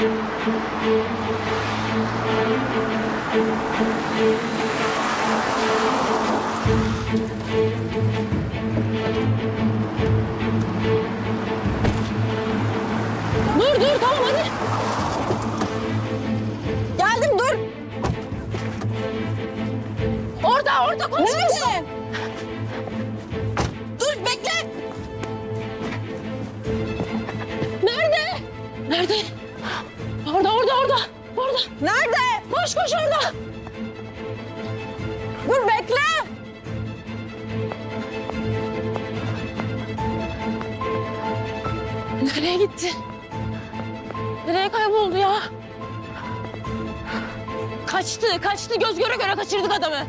Dur tamam hadi. Geldim dur. Orada konuşuyorsun. Nerede? Dur bekle. Nerede? Orada. Nerede? Koş orada. Dur bekle. Nereye gitti? Nereye kayboldu ya? Kaçtı. Göz göre göre kaçırdık adamı.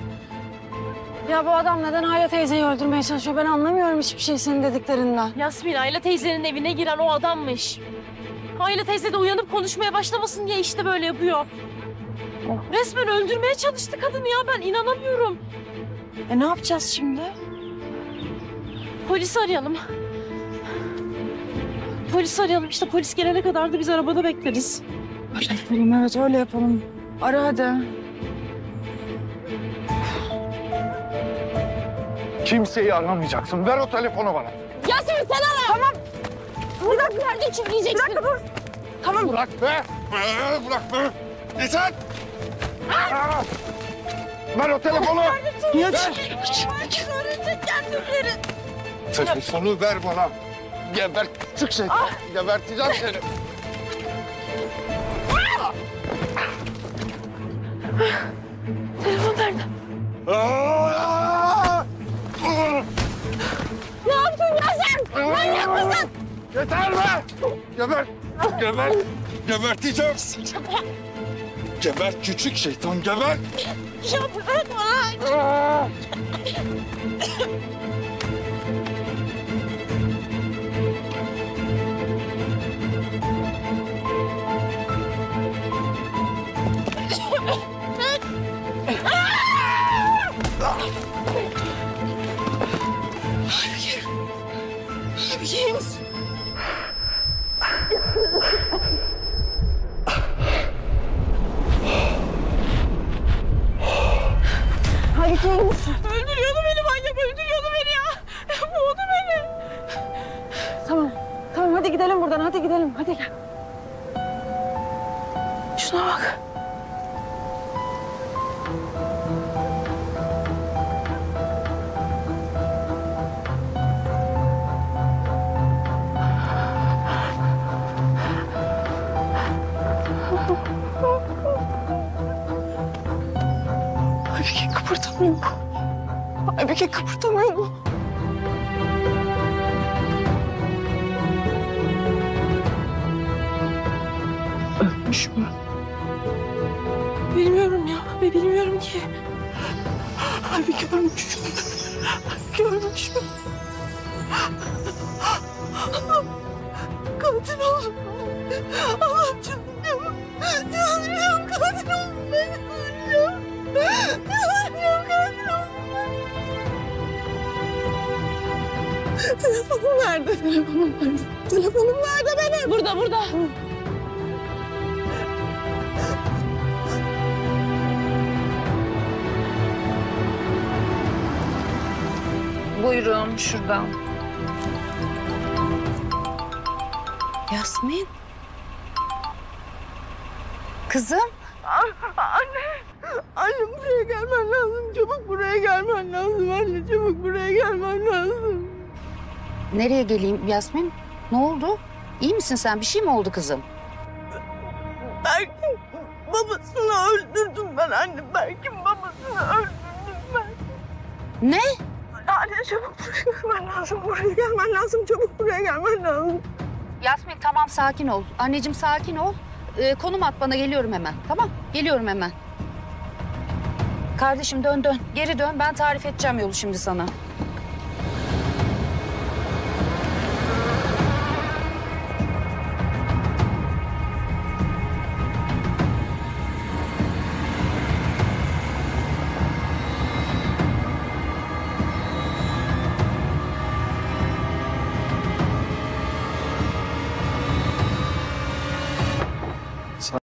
Ya bu adam neden Ayla teyzeyi öldürmeye çalışıyor? Ben anlamıyorum hiçbir şey senin dediklerinden. Yasmin, Ayla teyzenin evine giren o adammış. Ayla teyze de uyanıp konuşmaya başlamasın diye işte böyle yapıyor. Resmen öldürmeye çalıştı kadını ya. Ben inanamıyorum. Ne yapacağız şimdi? Polisi arayalım. İşte polis gelene kadar da biz arabada bekleriz. Öyle yapalım, evet öyle yapalım. Ara hadi. Kimseyi aramayacaksın. Ver o telefonu bana. Yasemin sen ara. Tamam. Bir dakika nerede çiftleyeceksin? Bir dakika dur. Tamam. Bırak be. Bırak be. Yeter. Ver o telefonu. Niye Öğrenecek kendileri. Telefonu ver bana. Geberttik seni. Geberteceğim seni. Telefon nerede? Ne yaptın ya sen? Manyak mısın? Yeter be. Geberteceğim. Geber küçük şeytan, geber. Ya bırakma. İyi misin? Hadi iyi misin? Öldürüyordu beni manyak, öldürüyordu beni ya. Boğdu beni. Tamam hadi gidelim buradan, hadi gidelim. Hadi gel. Şuna bak. Aybike kıpırdamıyor mu? Aybike kıpırdamıyor mu? Ölmüş mü? Bilmiyorum ya, bilmiyorum ki. Aybike ölmüş mü? Aybike ölmüş mü? Katil oldum. Allah'ım çıldırıyorum. Çıldırıyorum, katil oldum ben. Çıldırıyorum, katil oldum ben. Telefonum nerede? Telefonum nerede benim? Burada. Buyurun şuradan. Yasmin. Kızım. Anne buraya gelmen lazım. Çabuk buraya gelmen lazım. Anne çabuk buraya gelmen lazım. Nereye geleyim Yasmin? Ne oldu? İyi misin sen? Bir şey mi oldu kızım? Berk'in babasını öldürdüm ben anne. Berk'in babasını öldürdüm ben. Ne? Anne çabuk buraya gelmen lazım. Buraya gelmen lazım. Çabuk buraya gelmen lazım. Yasmin tamam sakin ol. Anneciğim sakin ol. Konum at bana geliyorum hemen. Tamam geliyorum hemen. Kardeşim dön. Geri dön. Ben tarif edeceğim yolu şimdi sana.